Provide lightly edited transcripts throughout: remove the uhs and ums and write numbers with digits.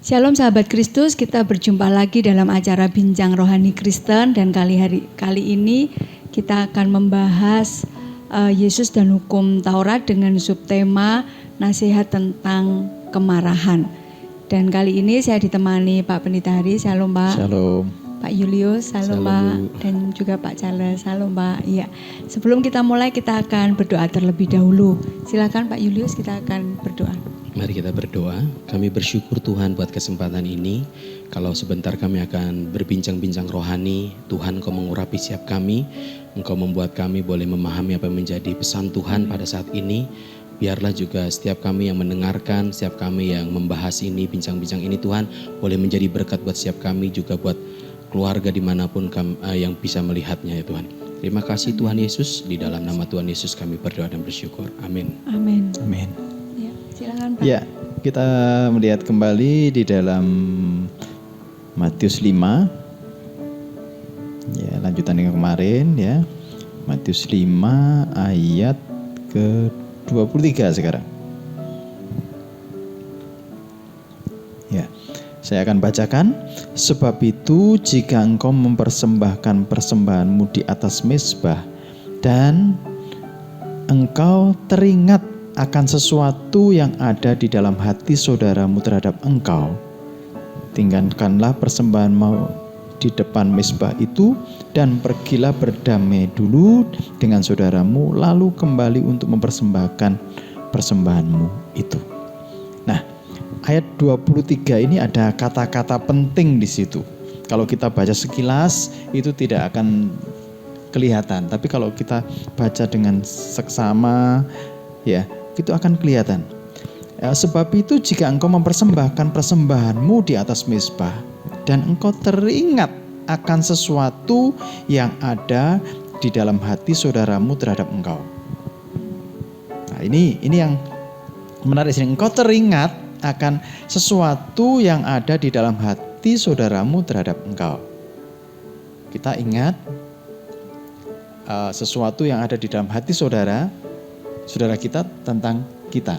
Shalom sahabat Kristus, kita berjumpa lagi dalam acara Bincang Rohani Kristen dan kali ini kita akan membahas Yesus dan Hukum Taurat dengan subtema nasihat tentang kemarahan. Dan kali ini saya ditemani Pak Pendeta Hari. Shalom Pak. Shalom. Pak Julius, shalom Pak. Dan juga Pak Charles, shalom Pak. Iya. Sebelum kita mulai kita akan berdoa terlebih dahulu. Silakan Pak Julius, kita akan berdoa. Mari kita berdoa. Kami bersyukur Tuhan buat kesempatan ini. Kalau sebentar kami akan berbincang-bincang rohani, Tuhan Engkau mengurapi setiap kami. Engkau membuat kami boleh memahami apa yang menjadi pesan Tuhan pada saat ini. Biarlah juga setiap kami yang mendengarkan, setiap kami yang membahas ini, bincang-bincang ini Tuhan, boleh menjadi berkat buat setiap kami, juga buat keluarga dimanapun yang bisa melihatnya ya Tuhan. Terima kasih Tuhan Yesus, di dalam nama Tuhan Yesus kami berdoa dan bersyukur. Amin. Amin. Amin. Silakan Pak. Ya, kita melihat kembali di dalam Matius 5. Ya, lanjutan yang kemarin ya. Matius 5 ayat ke-23 sekarang. Ya. Saya akan bacakan. Sebab itu jika engkau mempersembahkan persembahanmu di atas mezbah dan engkau teringat akan sesuatu yang ada di dalam hati saudaramu terhadap engkau, tinggalkanlah persembahanmu di depan mezbah itu dan pergilah berdamai dulu dengan saudaramu, lalu kembali untuk mempersembahkan persembahanmu itu. Nah, ayat 23 ini ada kata-kata penting di situ. Kalau kita baca sekilas itu tidak akan kelihatan, tapi kalau kita baca dengan seksama ya, itu akan kelihatan. Sebab itu jika engkau mempersembahkan persembahanmu di atas mezbah dan engkau teringat akan sesuatu yang ada di dalam hati saudaramu terhadap engkau. Nah, ini yang menarik sini. Engkau teringat akan sesuatu yang ada di dalam hati saudaramu terhadap engkau. Kita ingat sesuatu yang ada di dalam hati saudara kita tentang kita.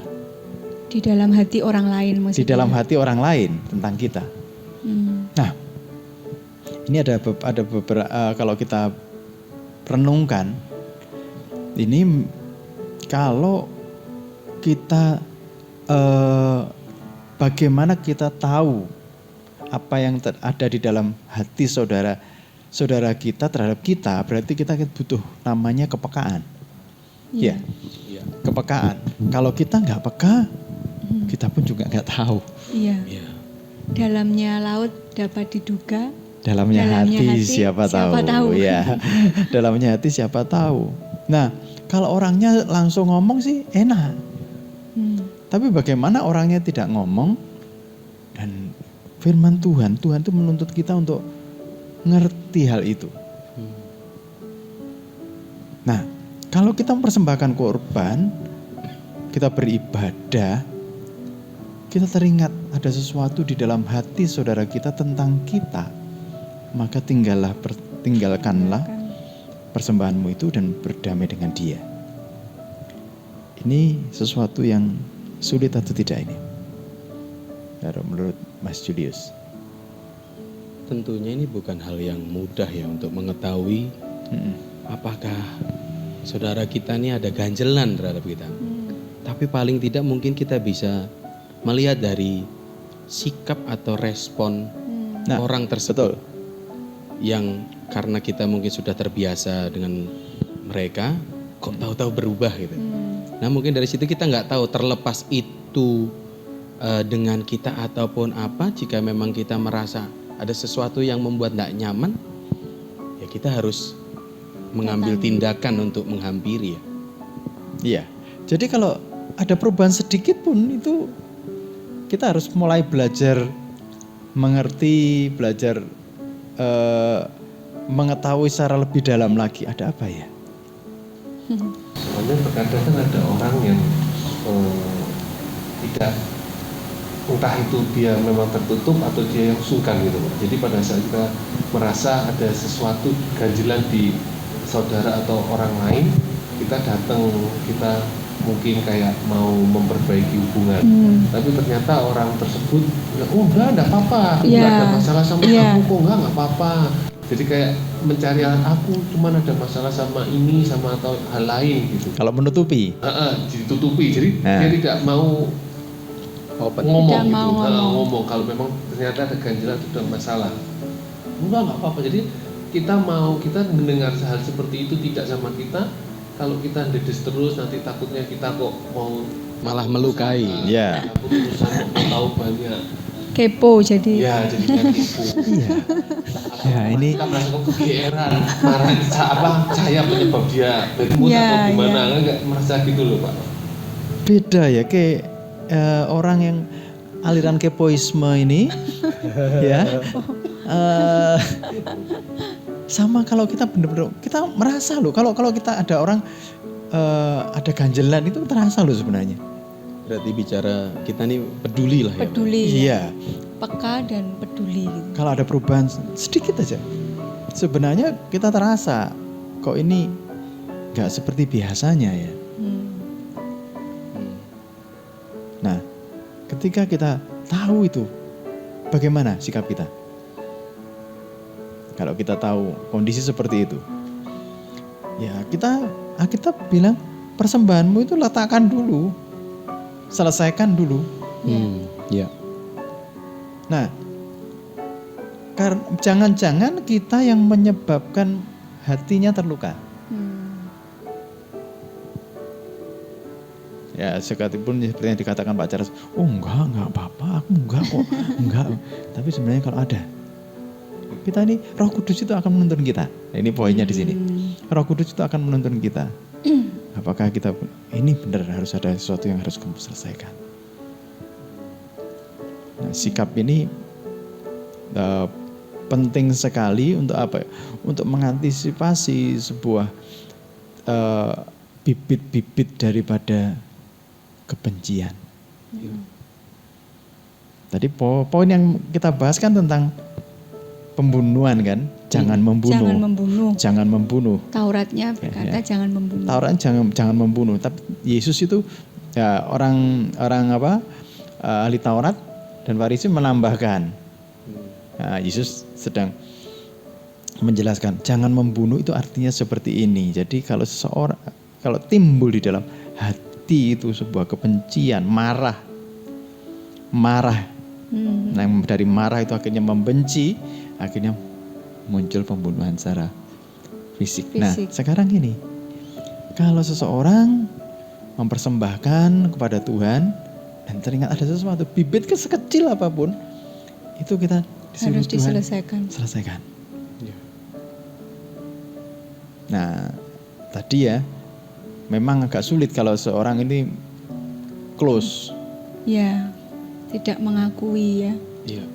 Di dalam hati orang lain maksudnya. Di dalam hati orang lain tentang kita. Nah, ini ada beberapa kalau kita renungkan, ini kalau kita bagaimana kita tahu apa yang ada di dalam hati saudara kita terhadap kita, berarti kita butuh namanya kepekaan. Ya. Kepekaan. Kalau kita nggak peka, kita pun juga nggak tahu. Iya. Dalamnya laut dapat diduga. Dalamnya hati siapa tahu. Ya. Dalamnya hati siapa tahu. Nah, kalau orangnya langsung ngomong sih enak. Tapi bagaimana orangnya tidak ngomong? Dan firman Tuhan itu menuntut kita untuk ngerti hal itu. Nah, kalau kita mempersembahkan korban, kita beribadah, kita teringat ada sesuatu di dalam hati saudara kita tentang kita, maka tinggalkanlah persembahanmu itu dan berdamai dengan dia. Ini sesuatu yang sulit atau tidak ini? Menurut Mas Julius? Tentunya ini bukan hal yang mudah ya untuk mengetahui apakah saudara kita ini ada ganjelan terhadap kita. Tapi paling tidak mungkin kita bisa melihat dari sikap atau respon orang tersebut. Betul. Yang karena kita mungkin sudah terbiasa dengan mereka, kok tahu-tahu berubah gitu. Nah mungkin dari situ kita nggak tahu terlepas itu dengan kita ataupun apa. Jika memang kita merasa ada sesuatu yang membuat nggak nyaman, ya kita harus mengambil tindakan untuk menghampiri ya. Iya. Jadi kalau ada perubahan sedikit pun itu kita harus mulai belajar mengerti, belajar mengetahui secara lebih dalam lagi ada apa ya. Soalnya terkadang ada orang yang tidak, entah itu dia memang tertutup atau dia yang sungkan gitu. Jadi pada saat kita merasa ada sesuatu ganjilan di saudara atau orang lain, kita datang, kita mungkin kayak mau memperbaiki hubungan, tapi ternyata orang tersebut enggak apa-apa, enggak ada masalah sama kamu kok, enggak apa-apa. Jadi kayak mencari aku cuman ada masalah sama ini sama atau hal lain gitu. Kalau menutupi, ditutupi, jadi dia tidak mau ngomong tidak gitu, mau ngomong kalau memang ternyata ada ganjalan itu ada masalah. Enggak apa-apa. Jadi kita mendengar hal seperti itu tidak sama kita. Kalau kita dedes terus nanti takutnya kita kok mau malah melukai. Ya. Aku urusan mau tahu banyak. Kepo jadi. Ya, jadi kepo. Iya. Ya, ini Kita merasa kegeeran, marah saya penyebab dia bertemu atau gimana, enggak merasa gitu loh Pak. beda ya kayak orang yang aliran kepoisme ini ya. Sama kalau kita benar-benar kita merasa loh kalau kita ada orang ada ganjelan itu terasa loh sebenarnya. Berarti bicara kita nih peduli lah ya. Peduli. Iya. Peka dan peduli gitu. Kalau ada perubahan sedikit aja, sebenarnya kita terasa kok ini nggak seperti biasanya ya. Nah, ketika kita tahu itu, bagaimana sikap kita? Kalau kita tahu kondisi seperti itu, ya kita bilang persembahanmu itu letakkan dulu, selesaikan dulu. Ya. Nah, jangan-jangan kita yang menyebabkan hatinya terluka. Ya, sekalipun seperti yang dikatakan Pak Charles, oh enggak apa-apa, aku enggak kok, enggak. Tapi sebenarnya kalau ada, kita ini Roh Kudus itu akan menuntun kita. Nah, ini poinnya di sini. Roh Kudus itu akan menuntun kita. Apakah kita ini benar harus ada sesuatu yang harus kamu selesaikan. Nah, sikap ini penting sekali untuk apa? Untuk mengantisipasi sebuah bibit-bibit daripada kebencian. Tadi poin yang kita bahas kan tentang pembunuhan kan, jangan membunuh. Jangan membunuh. Tauratnya berkata jangan membunuh. Taurat jangan membunuh. Tapi Yesus itu ya orang ahli Taurat dan Farisi menambahkan. Nah, Yesus sedang menjelaskan jangan membunuh itu artinya seperti ini. Jadi kalau seseorang kalau timbul di dalam hati itu sebuah kebencian, marah. Nah, dari marah itu akhirnya membenci, akhirnya muncul pembunuhan secara fisik. Nah, sekarang gini, kalau seseorang mempersembahkan kepada Tuhan dan teringat ada sesuatu, bibit sekecil apapun, itu kita harus diselesaikan. Selesaikan. Nah, tadi ya, memang agak sulit kalau seorang ini close. Ya, tidak mengakui ya. Iya.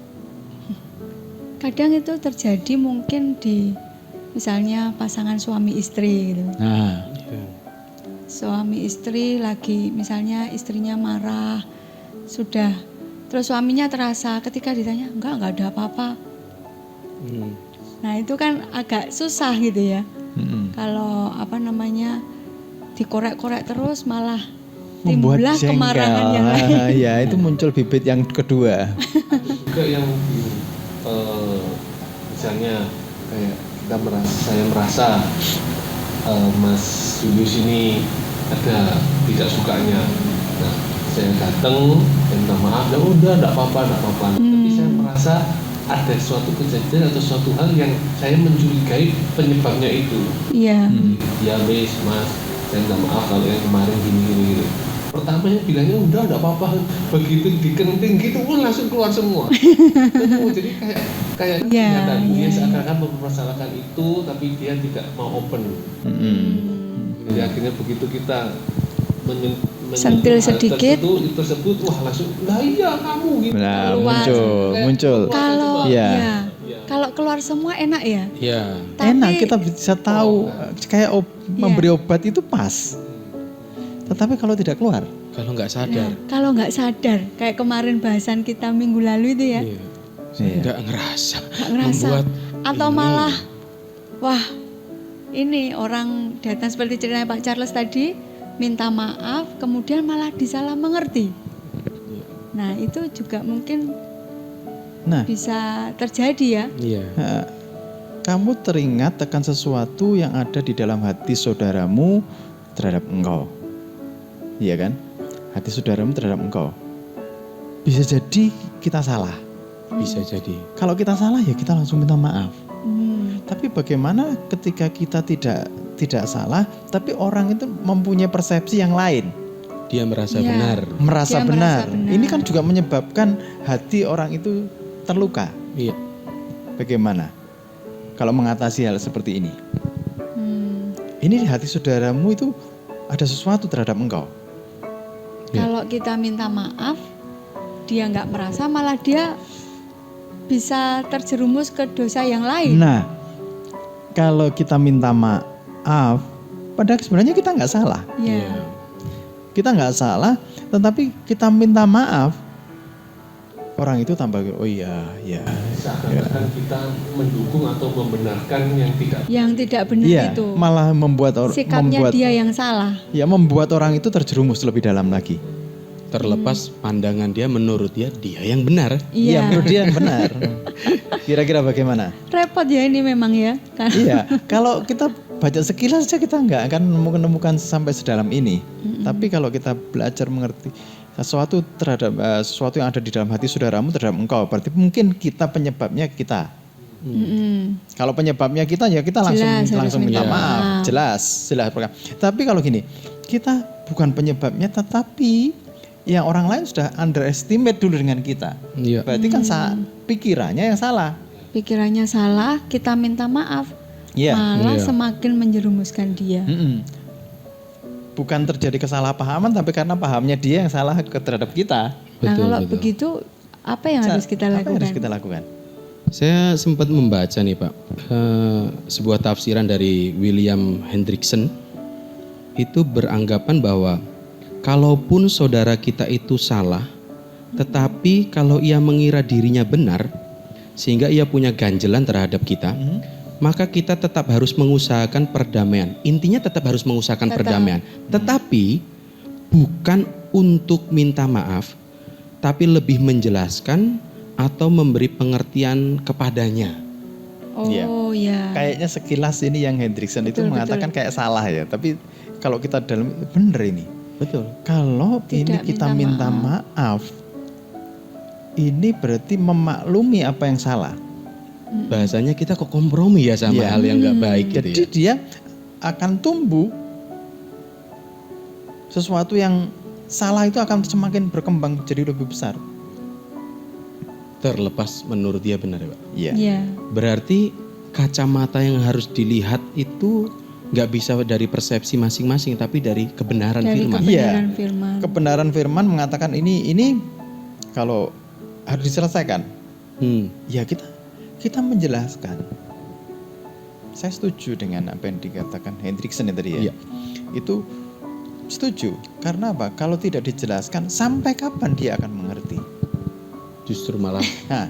Kadang itu terjadi mungkin di misalnya pasangan suami istri gitu. Nah, Suami istri lagi misalnya istrinya marah, sudah terus suaminya terasa ketika ditanya enggak ada apa-apa. Nah, itu kan agak susah gitu ya. Kalau dikorek-korek terus malah timbullah kemarahan yang lain. Ya, itu muncul bibit yang kedua. Juga yang misalnya kayak saya merasa Mas Julius ini ada tidak sukanya. Nah, saya datang dan minta maaf, ya udah enggak apa-apa. Tapi saya merasa ada suatu kejadian atau suatu hal yang saya mencurigai penyebabnya itu. Iya. Ya wes Mas, saya minta maaf kalau yang kemarin gini. Pertamanya bilangnya udah enggak apa-apa, begitu dikenting gitu pun langsung keluar semua. Jadi kayak dia seakan-akan mempermasalahkan itu tapi dia tidak mau open. Jadi akhirnya begitu kita sentil sedikit tersebut wah langsung lah iya kamu gitu. Nah, keluar. muncul. Kalau keluar semua enak ya? Iya. Enak kita bisa tahu kayak memberi obat itu pas. Tetapi kalau tidak keluar, Kalau nggak sadar. Kalau nggak sadar, kayak kemarin bahasan kita minggu lalu itu ya. Nggak ngerasa. Membuat atau malah wah ini orang datang seperti ceritanya Pak Charles tadi, minta maaf kemudian malah disalah mengerti. Nah, itu juga mungkin Nah, bisa terjadi ya. Iya. kamu teringat akan sesuatu yang ada di dalam hati saudaramu terhadap engkau. Iya kan? Hati saudaramu terhadap engkau. Bisa jadi kita salah. Bisa jadi. Kalau kita salah ya kita langsung minta maaf. Hmm. Tapi bagaimana ketika kita tidak salah, tapi orang itu mempunyai persepsi yang lain, Dia merasa Iya. benar. merasa Dia benar. merasa benar. Ini kan juga menyebabkan hati orang itu terluka. Iya. Bagaimana kalau mengatasi hal seperti ini? Hmm. Ini di hati saudaramu itu ada sesuatu terhadap engkau. Ya. Kalau kita minta maaf, dia nggak merasa, malah dia bisa terjerumus ke dosa yang lain. Nah, kalau kita minta maaf, padahal sebenarnya kita nggak salah. Ya. Kita nggak salah, tetapi kita minta maaf. Orang itu tambah, oh iya, ya. Seakan-akan kita mendukung atau membenarkan yang tidak. Yang tidak benar Iya, itu. malah membuat Sikapnya dia yang salah. membuat orang itu terjerumus lebih dalam lagi. Terlepas pandangan dia, menurut dia yang benar. Iya, Iya. menurut dia yang benar. Kira-kira bagaimana? Repot ya ini memang ya. Kan? Iya, kalau kita baca sekilas saja kita nggak akan menemukan sampai sedalam ini. Tapi kalau kita belajar mengerti sesuatu terhadap sesuatu yang ada di dalam hati saudaramu terhadap engkau, berarti mungkin kita penyebabnya kita. Mm-mm. Kalau penyebabnya kita ya kita langsung Jelas, harus langsung minta minta maaf. maaf. Jelas. Tapi kalau gini, kita bukan penyebabnya, tetapi yang orang lain sudah underestimate dulu dengan kita. Iya. Berarti kan pikirannya yang salah. Pikirannya salah, kita minta maaf. Iya. Malah Iya. semakin menjerumuskan dia. Mm-mm. Bukan terjadi kesalahpahaman, tapi karena pahamnya dia yang salah terhadap kita. Nah, Betul, kalau betul. begitu apa yang harus kita Apa lakukan? yang harus kita lakukan? Saya sempat membaca nih Pak, sebuah tafsiran dari William Hendrickson. Itu beranggapan bahwa kalaupun saudara kita itu salah, tetapi kalau ia mengira dirinya benar, sehingga ia punya ganjelan terhadap kita, maka kita tetap harus mengusahakan perdamaian. Intinya tetap harus mengusahakan perdamaian. Tetapi bukan untuk minta maaf, tapi lebih menjelaskan atau memberi pengertian kepadanya. Oh ya. Kayaknya sekilas ini yang Hendrickson itu Betul, mengatakan kayak salah ya. Tapi kalau kita dalam bener ini. Betul. Kalau Tidak ini kita minta minta maaf, ini berarti memaklumi apa yang salah. Bahasanya kita kok kompromi ya sama Iya. hal yang nggak baik gitu Jadi ya. dia akan tumbuh, sesuatu yang salah itu akan semakin berkembang jadi lebih besar. Terlepas menurut dia benar ya Pak. Iya. Iya. Berarti kacamata yang harus dilihat itu nggak bisa dari persepsi masing-masing, tapi dari kebenaran Dari firman. kebenaran firman. Kebenaran firman mengatakan ini kalau harus diselesaikan. Ya kita menjelaskan. Saya setuju dengan apa yang dikatakan Hendrickson tadi ya. Iya. Itu setuju. Karena apa? Kalau tidak dijelaskan, sampai kapan dia akan mengerti? Justru malah Nah,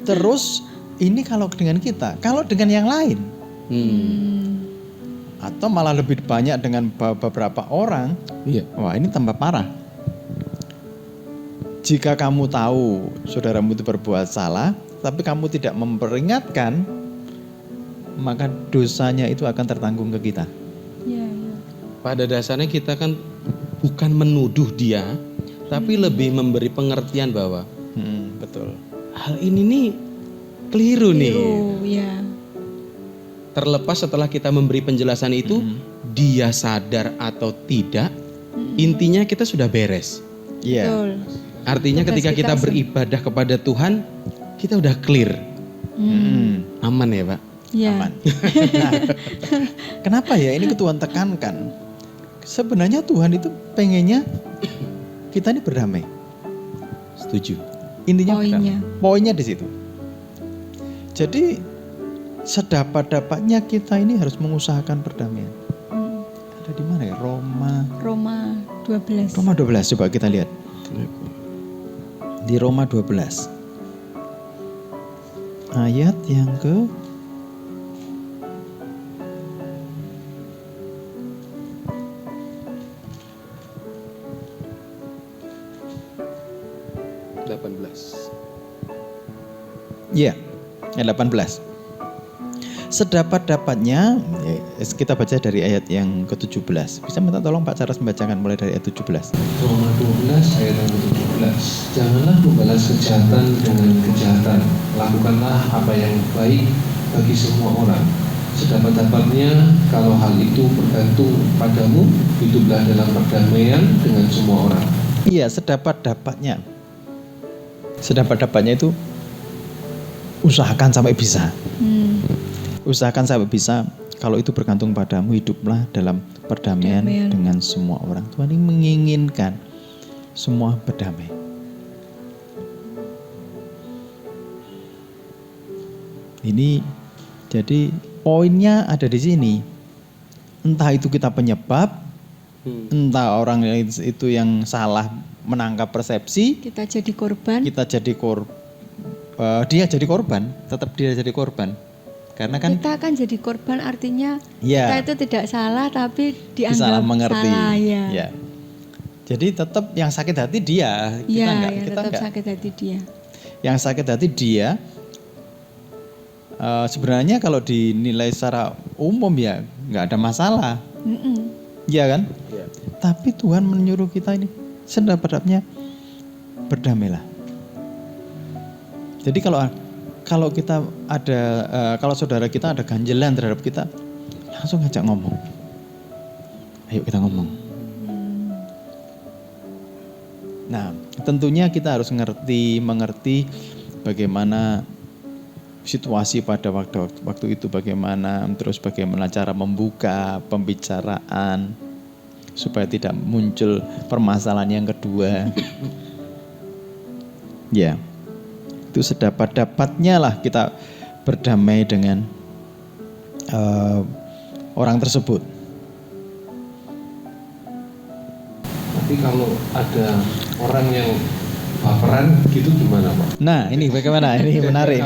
terus ini kalau dengan kita, kalau dengan yang lain, atau malah lebih banyak dengan beberapa orang, iya. wah ini tambah parah. Jika kamu tahu saudaramu itu berbuat salah, tapi kamu tidak memperingatkan, maka dosanya itu akan tertanggung ke kita. Iya, iya. Pada dasarnya kita kan bukan menuduh dia, tapi lebih memberi pengertian bahwa Betul. hal ini nih keliru nih. Keliru, ya. Terlepas setelah kita memberi penjelasan itu, dia sadar atau tidak, intinya kita sudah beres. Iya. Betul. Artinya Tugas ketika kita kita beribadah kepada Tuhan, kita udah clear, aman ya Pak. Iya. Aman. Nah, kenapa ya ini Tuhan tekankan? Sebenarnya Tuhan itu pengennya kita ini berdamai. Setuju. Intinya Poinnya. berdamai. Poinnya di situ. Jadi sedapat-dapatnya kita ini harus mengusahakan perdamaian. Ada di mana ya? Roma 12. Roma 12 coba kita lihat. Di Roma 12. Ayat yang ke 18. Ya, ayat 18. Sedapat-dapatnya, kita baca dari ayat yang ke-17. Bisa minta tolong Pak Charles membacakan mulai dari ayat 17. Roma 12 ayat yang ke-17. Janganlah membalas kejahatan dengan kejahatan. Lakukanlah apa yang baik bagi semua orang. Sedapat-dapatnya, kalau hal itu bergantung padamu, hiduplah dalam perdamaian dengan semua orang. Iya, sedapat-dapatnya. Sedapat-dapatnya itu usahakan sampai bisa. Usahakan sampai bisa. Kalau itu bergantung padamu, hiduplah dalam perdamaian dengan semua orang. Tuhan ini menginginkan semua berdamai. Ini jadi poinnya ada di sini. Entah itu kita penyebab, entah orang itu yang salah menangkap persepsi, Kita jadi korban. kita jadi dia jadi korban, tetap dia jadi korban. Karena kan Kita akan jadi korban, artinya ya, kita itu tidak salah tapi dianggap salah mengerti. salah, ya. Ya. Jadi tetap yang sakit hati dia, kita Iya, enggak, yang kita tetap enggak. sakit hati dia. Yang sakit hati dia. Sebenarnya kalau dinilai secara umum ya nggak ada masalah, iya kan? Iya. Tapi Tuhan menyuruh kita ini sedapat-dapatnya berdamailah. Jadi kalau kita ada, kalau saudara kita ada ganjelan terhadap kita, langsung ngajak ngomong. Ayo kita ngomong. Nah, tentunya kita harus mengerti bagaimana situasi pada waktu itu, bagaimana cara membuka pembicaraan supaya tidak muncul permasalahan yang kedua. Ya. Itu sedapat-dapatnya lah kita berdamai dengan orang tersebut. Tapi kalau ada orang yang baperan gitu gimana Pak? Nah ini bagaimana? Ini menarik.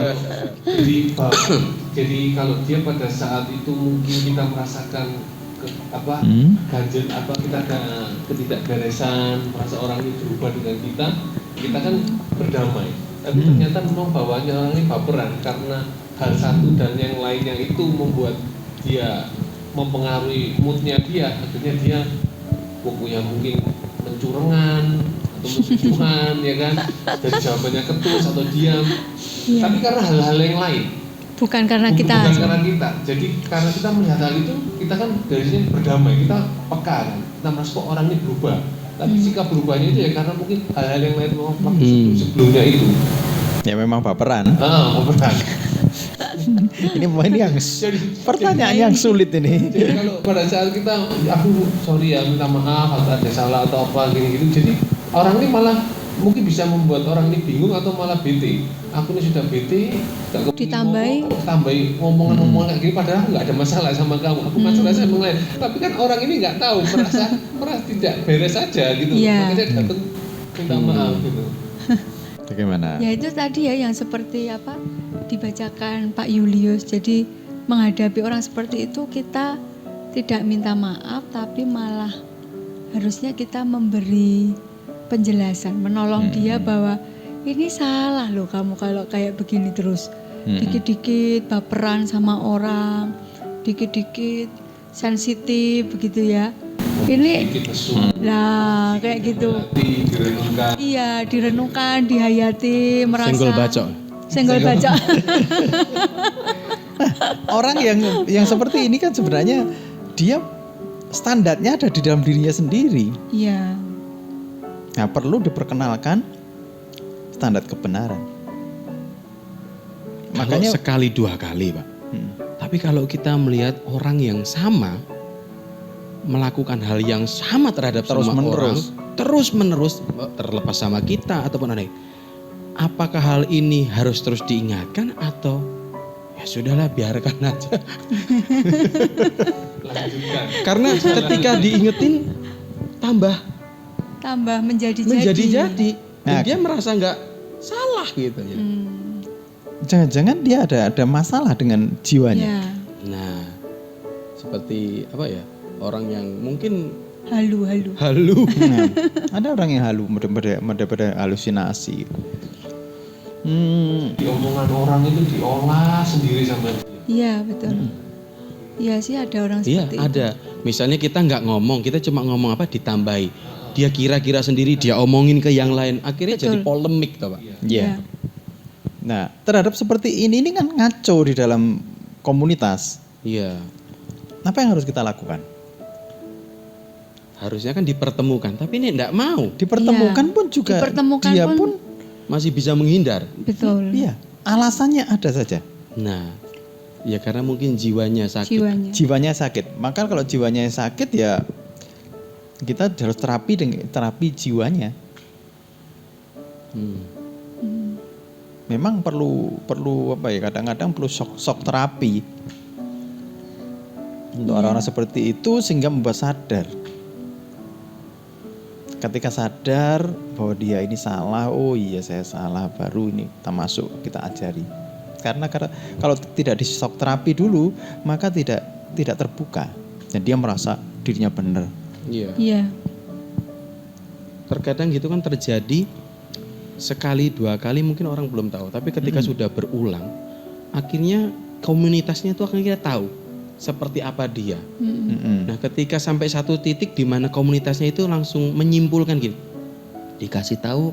Jadi kalau dia pada saat itu mungkin kita merasakan ganjil kita ada ketidakberesan, merasa orang ini berubah dengan kita kan berdamai. Tapi ternyata memang bawaannya orang ini baperan karena hal satu dan yang lainnya itu membuat dia mempengaruhi moodnya dia, akhirnya dia pokoknya mungkin mencurengan atau mencucuhan ya kan, dan jawabannya ketus atau diam. Iya. Tapi karena hal-hal yang lain, Bukan karena kita. bukan karena kita. Jadi karena kita melihat hal itu, kita kan dari sini berdamai, kita peka kan, kita merasa kok orang ini berubah. Tapi sikap berubahnya itu ya karena mungkin hal-hal yang lain sebelumnya itu. Ya memang baperan. Baperan. Ini yang pertanyaan yang sulit ini. Jadi kalau pada saat kita, aku sorry ya, minta maaf atau ada salah atau apa gini-gitu, jadi orang ini malah mungkin bisa membuat orang ini bingung atau malah bete. Aku ini sudah bete, tambahi ngomongan-ngomongan kayak gini, padahal nggak ada masalah sama kamu. Aku masalah sama lain. Tapi kan orang ini nggak tahu, merasa tidak beres saja gitu. Yeah. Makanya datang minta maaf gitu. Bagaimana? Ya itu tadi ya yang seperti apa dibacakan Pak Julius. Jadi menghadapi orang seperti itu kita tidak minta maaf, tapi malah harusnya kita memberi penjelasan, menolong dia bahwa ini salah loh kamu kalau kayak begini terus. Dikit-dikit baperan sama orang, dikit-dikit sensitif begitu ya. Ini lah kayak gitu. Direnungkan. Iya, direnungkan, dihayati, merasa Senggol bacok. Orang yang seperti ini kan sebenarnya dia standarnya ada di dalam dirinya sendiri. Iya. Nah, perlu diperkenalkan standar kebenaran. Makanya Makanya sekali dua kali, Pak. Tapi kalau kita melihat orang yang sama melakukan hal yang sama terhadap terus menerus terlepas sama kita ataupun aneh. Apakah hal ini harus terus diingatkan atau ya sudahlah biarkan aja. Lanjutkan. Karena ketika diingetin tambah menjadi-jadi. Dan dia merasa nggak salah gitu ya. Jangan-jangan dia ada masalah dengan jiwanya. Ya. Nah, seperti apa ya? Orang yang mungkin halu. Halu. Nah, ada orang yang halu, benar-benar halusinasi. Di omongan orang itu diolah sendiri sama dia. Iya betul. Iya sih ada orang Iya, seperti itu. ada. Misalnya kita nggak ngomong, kita cuma ngomong apa ditambahi. Dia kira-kira sendiri, dia omongin ke yang lain. Akhirnya Betul. jadi polemik toh, Pak. Iya. Nah, terhadap seperti ini kan ngaco di dalam komunitas. Iya. Apa yang harus kita lakukan? Harusnya kan dipertemukan, tapi ini enggak mau. Dipertemukan pun juga Dipertemukan dia pun- pun Masih bisa menghindar. Betul. iya, alasannya ada saja. Nah, ya karena mungkin jiwanya sakit. Jiwanya. Jiwanya sakit. Maka kalau jiwanya sakit ya kita harus terapi jiwanya. Hmm. Memang perlu apa ya? Kadang-kadang perlu shock terapi untuk orang-orang seperti itu sehingga membuat sadar. Ketika sadar bahwa dia ini salah, oh iya saya salah, baru ini kita masuk, kita ajari. Karena kalau tidak di shock terapi dulu, maka tidak terbuka dan dia merasa dirinya benar. Iya. Iya. Terkadang gitu kan terjadi sekali, 2 kali mungkin orang belum tahu. Tapi ketika sudah berulang, akhirnya komunitasnya itu akhirnya tahu seperti apa dia. Nah ketika sampai satu titik di mana komunitasnya itu langsung menyimpulkan gini. Dikasih tahu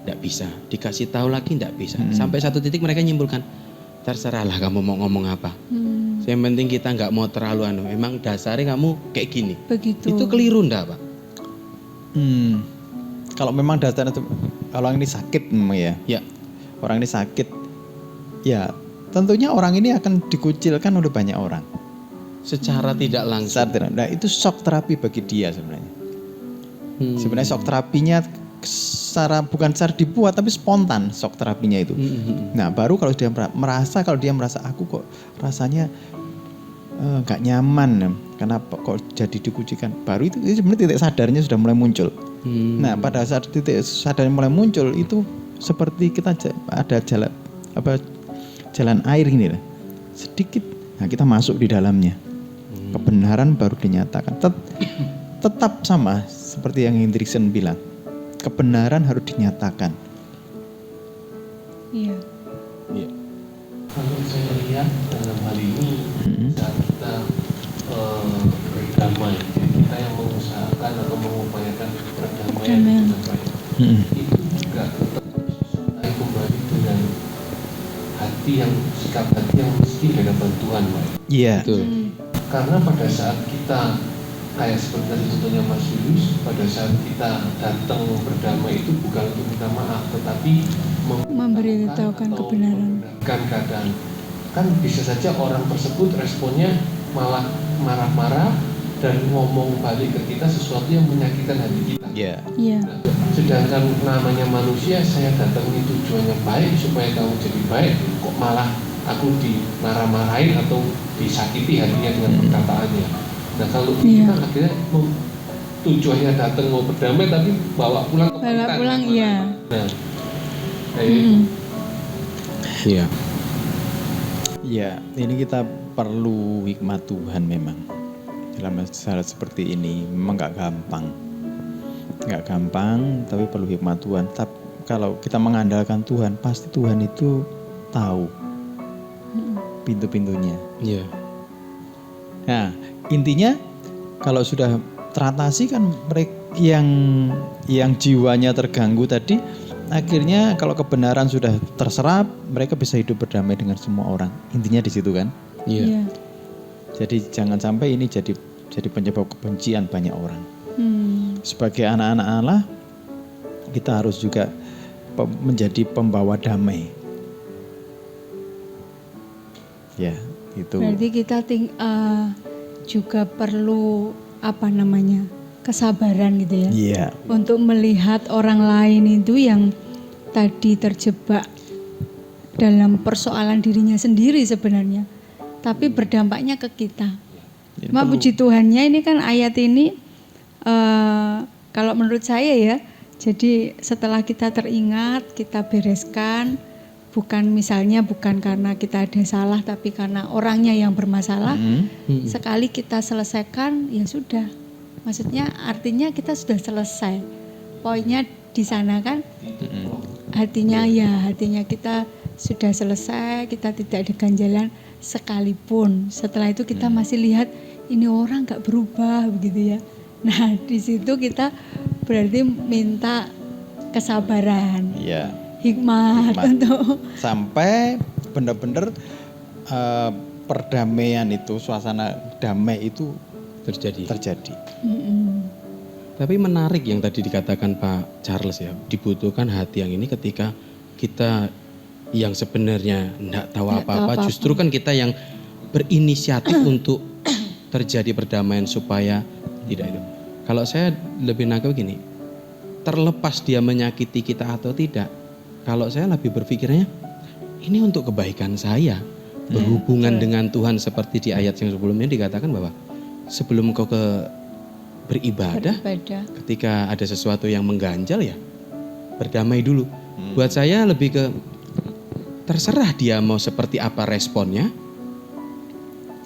tidak bisa, dikasih tahu lagi tidak bisa. Sampai satu titik mereka nyimpulkan, terserahlah kamu mau ngomong apa. Yang penting kita nggak mau terlalu emang dasarnya kamu kayak gini. Begitu. Itu keliru ndak, Pak? Kalau memang dasarnya itu orang ini sakit memang ya. Ya. Orang ini sakit. Ya, tentunya orang ini akan dikucilkan oleh banyak orang. Secara tidak langsung. Nah, itu shock terapi bagi dia sebenarnya. Sebenarnya shock terapinya bukan secara dibuat tapi spontan shock terapinya itu. Nah, baru kalau dia merasa aku kok rasanya nggak nyaman, kenapa kok jadi dikucilkan? Baru itu sebenarnya titik sadarnya sudah mulai muncul. Nah, pada saat titik sadarnya mulai muncul itu seperti kita ada jalan air ini lah. Sedikit, nah kita masuk di dalamnya. Kebenaran baru dinyatakan. Tetap sama seperti yang Hendriksen bilang. Kebenaran harus dinyatakan. Iya. Kalau saya lihat dalam hal ini saat kita berdamai, jadi kita yang mengusahakan atau mengupayakan perdamaian itu juga tetap disertai kembali dengan sikap hati yang mesti di hadapan Tuhan, Pak. Iya. Betul. Karena pada saat kita kayak seperti tadi contohnya Mas Yunus, pada saat kita datang berdamai itu bukan untuk minta maaf, tetapi Memberitahukan kebenaran. Kan keadaan, kan bisa saja orang tersebut responnya malah marah-marah dan ngomong balik ke kita sesuatu yang menyakitkan hati kita. Iya. Iya. Nah, sedangkan namanya manusia, saya datang ini tujuannya baik supaya kamu jadi baik, kok malah aku dimarah-marahin atau disakiti hatinya dengan perkataannya. Nah kalau kita akhirnya tujuannya datang mau berdamai tapi bawa pulang kepahitan. Iya. Nah, kayak itu. Iya. Ya, ini kita perlu hikmat Tuhan memang. Dalam masalah seperti ini memang nggak gampang, tapi perlu hikmat Tuhan. Tapi kalau kita mengandalkan Tuhan, pasti Tuhan itu tahu pintu-pintunya. Iya. Nah, intinya kalau sudah teratasi kan mereka yang jiwanya terganggu tadi, akhirnya kalau kebenaran sudah terserap, mereka bisa hidup berdamai dengan semua orang. Intinya di situ kan. Iya. Jadi jangan sampai ini jadi penyebab kebencian banyak orang. Sebagai anak-anak Allah, kita harus juga menjadi pembawa damai. Ya, itu. Berarti kita juga perlu kesabaran gitu ya. Iya. Untuk melihat orang lain itu yang tadi terjebak dalam persoalan dirinya sendiri sebenarnya, tapi berdampaknya ke kita. Cuma puji Tuhannya ini kan ayat ini kalau menurut saya ya, jadi setelah kita teringat, kita bereskan, bukan karena kita ada salah, tapi karena orangnya yang bermasalah. Sekali kita selesaikan, ya sudah, Maksudnya artinya kita sudah selesai. Poinnya di sana kan hatinya kita sudah selesai, kita tidak ada ganjalan sekalipun. Setelah itu kita masih lihat ini orang gak berubah begitu ya. Nah di situ kita berarti minta kesabaran, Ya, hikmat untuk sampai benar-benar perdamaian itu, suasana damai itu terjadi. Tapi menarik yang tadi dikatakan Pak Charles ya, dibutuhkan hati yang ini ketika kita yang sebenarnya enggak tahu apa-apa, justru kan kita yang berinisiatif untuk terjadi perdamaian supaya tidak itu. Kalau saya lebih nangkep gini, terlepas dia menyakiti kita atau tidak, kalau saya lebih berpikirnya ini untuk kebaikan saya. Berhubungan dengan Tuhan seperti di ayat yang sebelumnya dikatakan bahwa sebelum kau beribadah, ketika ada sesuatu yang mengganjal ya berdamai dulu. Buat saya lebih ke terserah dia mau seperti apa responnya.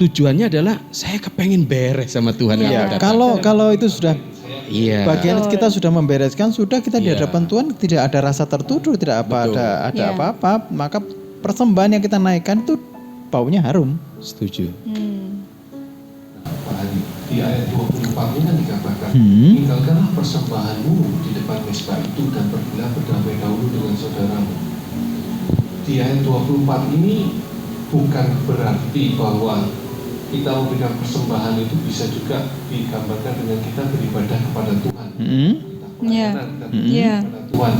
Tujuannya adalah saya kepengen beres sama Tuhan. Iya, kalau itu sudah bagian kita sudah membereskan, sudah kita di hadapan Tuhan, tidak ada rasa tertuduh, tidak ada apa-apa, maka persembahan yang kita naikkan itu baunya harum. Setuju. Pak Hari, di ayat 24 ini kan dikatakan, tinggalkanlah persembahanmu di depan mezbah itu dan pergilah berdamai dahulu dengan saudaramu. Di ayat 24 ini bukan berarti bahwa kita memberikan persembahan itu bisa juga digambarkan dengan kita beribadah kepada Tuhan. Kepada Tuhan.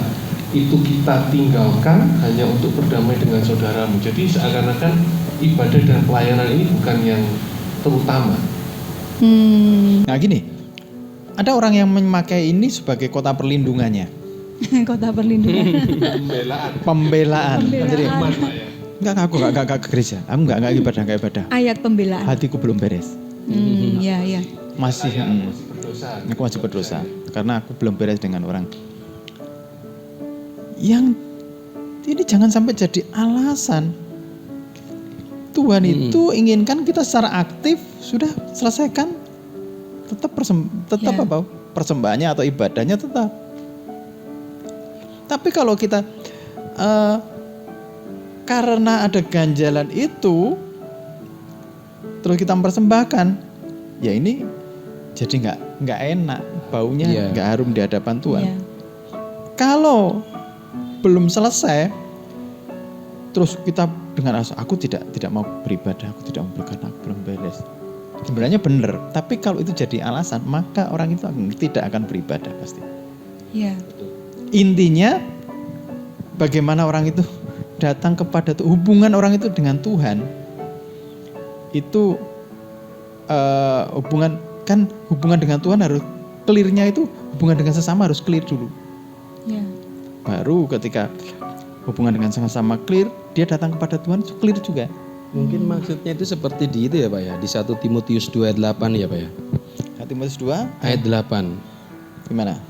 Itu kita tinggalkan hanya untuk berdamai dengan saudaramu. Jadi seakan-akan ibadah dan pelayanan ini bukan yang terutama. Nah gini, ada orang yang memakai ini sebagai kota perlindungannya. Kota perlindungan. Pembelaan. Jadi aku nggak ke gereja, aku nggak ibadah. Ayat pembelaan. Hatiku belum beres. Iya. Masih aku masih berdosa karena aku belum beres dengan orang. Yang ini jangan sampai jadi alasan. Tuhan itu inginkan kita secara aktif sudah selesaikan, tetap persembahannya atau ibadahnya tetap. Tapi kalau kita karena ada ganjalan itu terus kita mempersembahkan, ya ini jadi nggak enak, baunya nggak harum di hadapan Tuhan. Kalau belum selesai, terus kita dengan rasa aku tidak mau beribadah, aku tidak mau berkata, aku belum beres. Sebenarnya benar, tapi kalau itu jadi alasan, maka orang itu tidak akan beribadah pasti. Iya. Intinya bagaimana orang itu datang kepada Tuhan, hubungan orang itu dengan Tuhan itu hubungan dengan Tuhan harus clear-nya itu, hubungan dengan sesama harus clear dulu. Iya. Baru ketika hubungan dengan sama-sama clear, dia datang kepada Tuhan clear juga. Mungkin maksudnya itu seperti di itu ya Pak ya, di 1 Timotius 2 ayat 8 ya Pak ya. 1 Timotius 2 ayat 8. Gimana?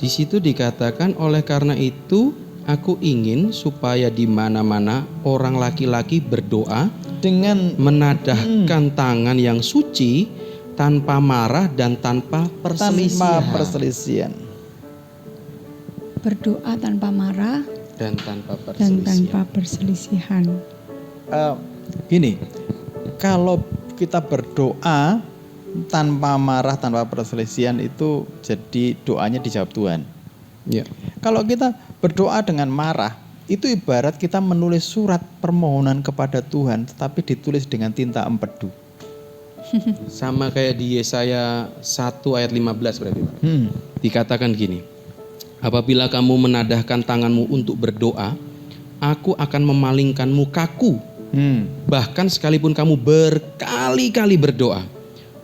Di situ dikatakan, oleh karena itu aku ingin supaya di mana-mana orang laki-laki berdoa dengan menadahkan tangan yang suci, tanpa marah dan tanpa perselisihan. Berdoa tanpa marah dan tanpa perselisihan. Gini, kalau kita berdoa tanpa marah, tanpa perselisihan itu jadi doanya dijawab Tuhan. Ya. Kalau kita berdoa dengan marah, itu ibarat kita menulis surat permohonan kepada Tuhan, tetapi ditulis dengan tinta empedu. Sama kayak di Yesaya 1 ayat 15 berarti Pak. Dikatakan gini, apabila kamu menadahkan tanganmu untuk berdoa, aku akan memalingkan mukaku. Bahkan sekalipun kamu berkali-kali berdoa,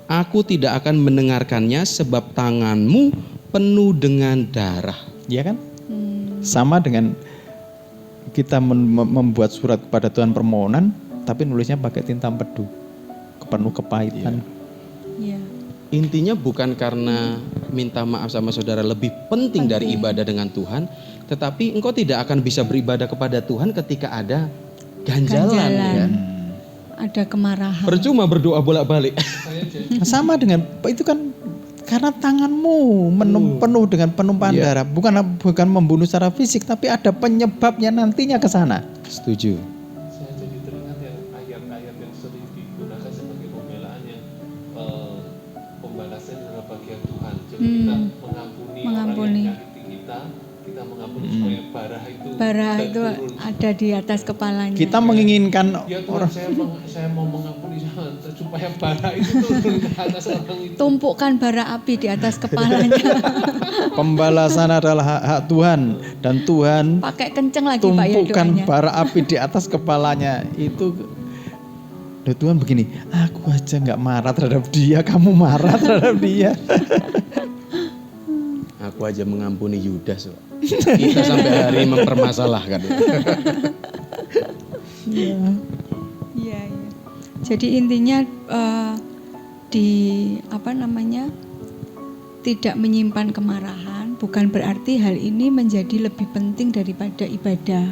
aku tidak akan mendengarkannya sebab tanganmu penuh dengan darah. Iya kan? Sama dengan kita membuat surat kepada Tuhan permohonan, tapi nulisnya pakai tinta empedu, penuh kepahitan. Iya. Intinya bukan karena minta maaf sama saudara lebih penting dari ibadah dengan Tuhan, tetapi engkau tidak akan bisa beribadah kepada Tuhan ketika ada ganjalan. Ya. Ada kemarahan. Percuma berdoa bolak-balik. Sama dengan itu kan Karena tanganmu penuh dengan penumpahan darah, bukan membunuh secara fisik, tapi ada penyebabnya nantinya ke sana. Setuju. Saya jadi teringat yang ayat-ayat yang sering digunakan sebagai pembelaan yang pembalasan adalah bagian Tuhan. Jadi kita mengampuni orang yang menyakiti kita mengampuni supaya bara itu ada di atas kepalanya. Kita menginginkan ya Tuhan, saya mau mengampuni supaya bara itu turun ke atas orang itu. Tumpukkan bara api di atas kepalanya. Pembalasan adalah hak Tuhan, dan Tuhan Pakai kenceng lagi Pak ya tumpukan doanya. bara api di atas kepalanya. Itu Tuhan begini, aku aja nggak marah terhadap dia, kamu marah terhadap dia. Aku aja mengampuni Yudas. Kita sampai hari ini mempermasalahkan. Iya. Jadi intinya tidak menyimpan kemarahan bukan berarti hal ini menjadi lebih penting daripada ibadah.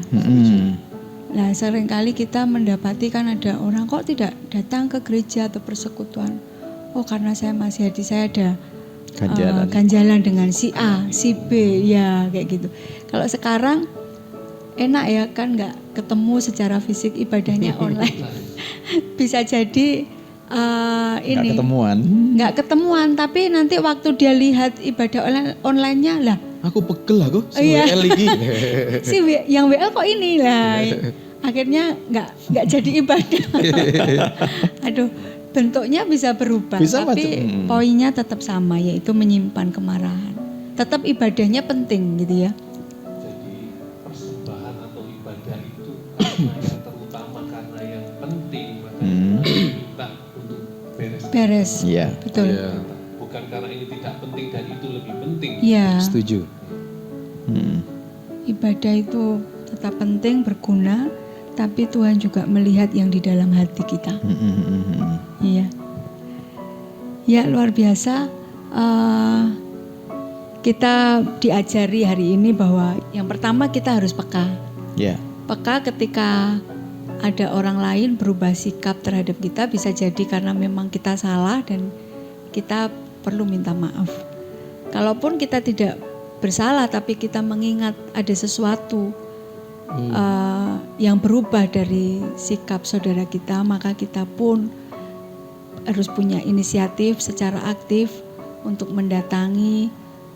Nah, seringkali kita mendapati kan ada orang kok tidak datang ke gereja atau persekutuan. Oh, karena saya masih hati saya ada ganjalan dengan si A, si B, ya kayak gitu. Kalau sekarang enak ya kan nggak ketemu secara fisik, ibadahnya online. Bisa jadi nggak ketemuan, tapi nanti waktu dia lihat ibadah online-nya lah. Aku pegel aku, Iya. lagi. Yang WL kok ini lah. Akhirnya nggak jadi ibadah. Aduh, bentuknya bisa berubah, tapi poinnya tetap sama, yaitu menyimpan kemarahan. Tetap ibadahnya penting gitu ya. Jadi persembahan atau ibadah itu karena yang terutama, karena yang penting, maka minta untuk beres. Iya, betul. Ya. Bukan karena ini tidak penting dan itu lebih penting. Iya. Setuju. Ibadah itu tetap penting, berguna, tapi Tuhan juga melihat yang di dalam hati kita. Iya. Ya, luar biasa. Kita diajari hari ini bahwa yang pertama kita harus peka. Yeah. Peka ketika ada orang lain berubah sikap terhadap kita, bisa jadi karena memang kita salah dan kita perlu minta maaf. Kalaupun kita tidak bersalah tapi kita mengingat ada sesuatu yang berubah dari sikap saudara kita, maka kita pun harus punya inisiatif secara aktif untuk mendatangi,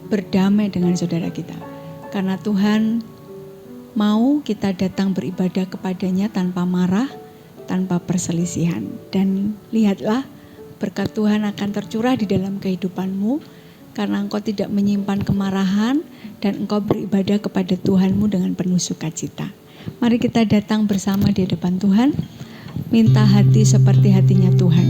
berdamai dengan saudara kita. Karena Tuhan mau kita datang beribadah kepadanya tanpa marah, tanpa perselisihan. Dan lihatlah, berkat Tuhan akan tercurah di dalam kehidupanmu karena engkau tidak menyimpan kemarahan dan engkau beribadah kepada Tuhanmu dengan penuh sukacita. Mari kita datang bersama di hadapan Tuhan, minta hati seperti hatinya Tuhan.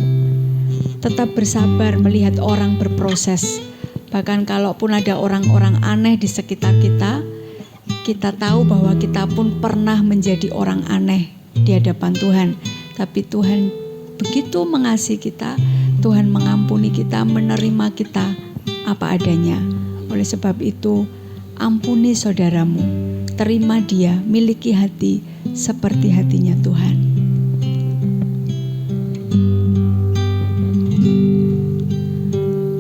Tetap bersabar melihat orang berproses. Bahkan kalaupun ada orang-orang aneh di sekitar kita, kita tahu bahwa kita pun pernah menjadi orang aneh di hadapan Tuhan. Tapi Tuhan begitu mengasihi kita, Tuhan mengampuni kita, menerima kita apa adanya. Oleh sebab itu, ampuni saudaramu, terima dia, miliki hati seperti hatinya Tuhan.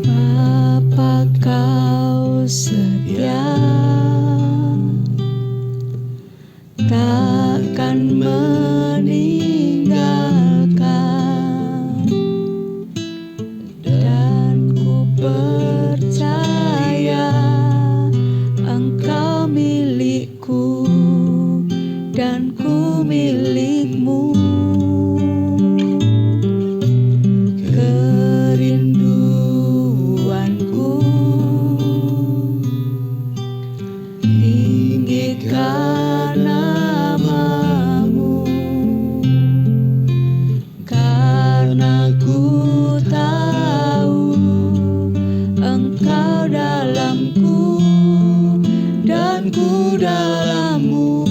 Bapa, kau setia, takkan meninggalkan, dan ku percaya Engkau milikku dan ku milikmu. Kerinduanku tinggikan namamu, karena ku tahu Engkau dalamku dan ku dalammu.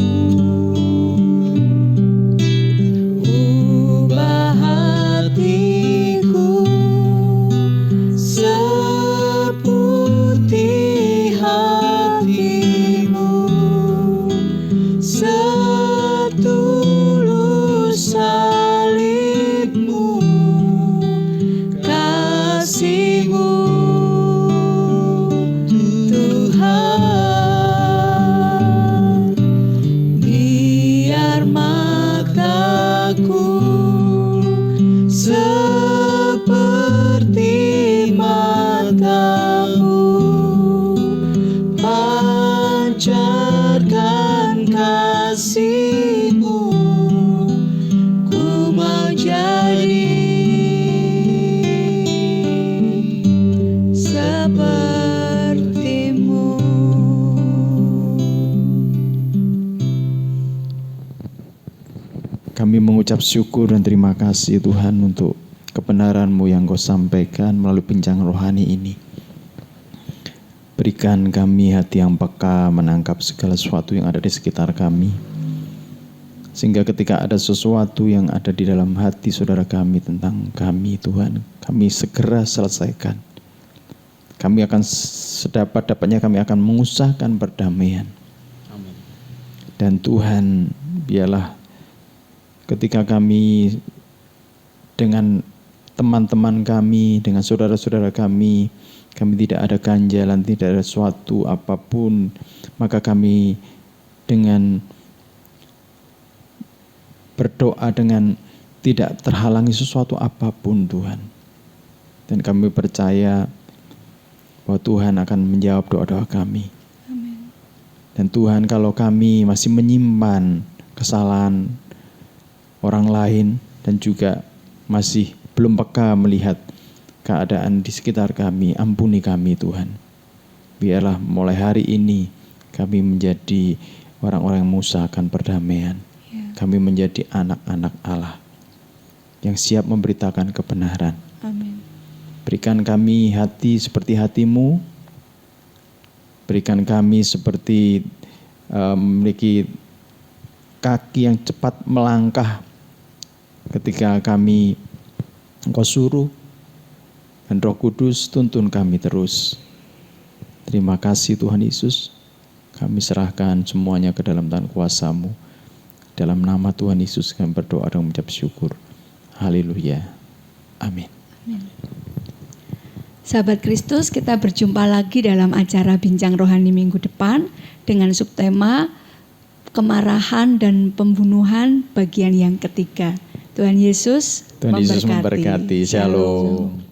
Ubah hatiku seputih hatimu, setulus salibmu, kasihmu mengucap syukur dan terima kasih Tuhan untuk kebenaran-Mu yang Kau sampaikan melalui bincang rohani ini. Berikan kami hati yang peka menangkap segala sesuatu yang ada di sekitar kami. Sehingga ketika ada sesuatu yang ada di dalam hati saudara kami tentang kami Tuhan, kami segera selesaikan. Kami akan sedapat-dapatnya kami akan mengusahakan perdamaian. Amin. Dan Tuhan, biarlah ketika kami dengan teman-teman kami, dengan saudara-saudara kami tidak ada ganjalan, tidak ada suatu apapun, maka kami dengan berdoa dengan tidak terhalangi sesuatu apapun Tuhan. Dan kami percaya bahwa Tuhan akan menjawab doa-doa kami. Amin. Dan Tuhan, kalau kami masih menyimpan kesalahan orang lain dan juga masih belum peka melihat keadaan di sekitar kami, ampuni kami Tuhan. Biarlah mulai hari ini kami menjadi orang-orang yang mengusahakan perdamaian. Kami menjadi anak-anak Allah yang siap memberitakan kebenaran. Amin. Berikan kami hati seperti hati-Mu. Berikan kami seperti memiliki kaki yang cepat melangkah ketika kami Engkau suruh. Dan Roh Kudus tuntun kami terus. Terima kasih Tuhan Yesus. Kami serahkan semuanya ke dalam tangan kuasa-Mu. Dalam nama Tuhan Yesus kami berdoa dan mengucap syukur. Haleluya. Amin. Sahabat Kristus, kita berjumpa lagi dalam acara Bincang Rohani minggu depan dengan subtema kemarahan dan pembunuhan bagian yang ketiga. Tuhan Yesus memberkati. Shalom.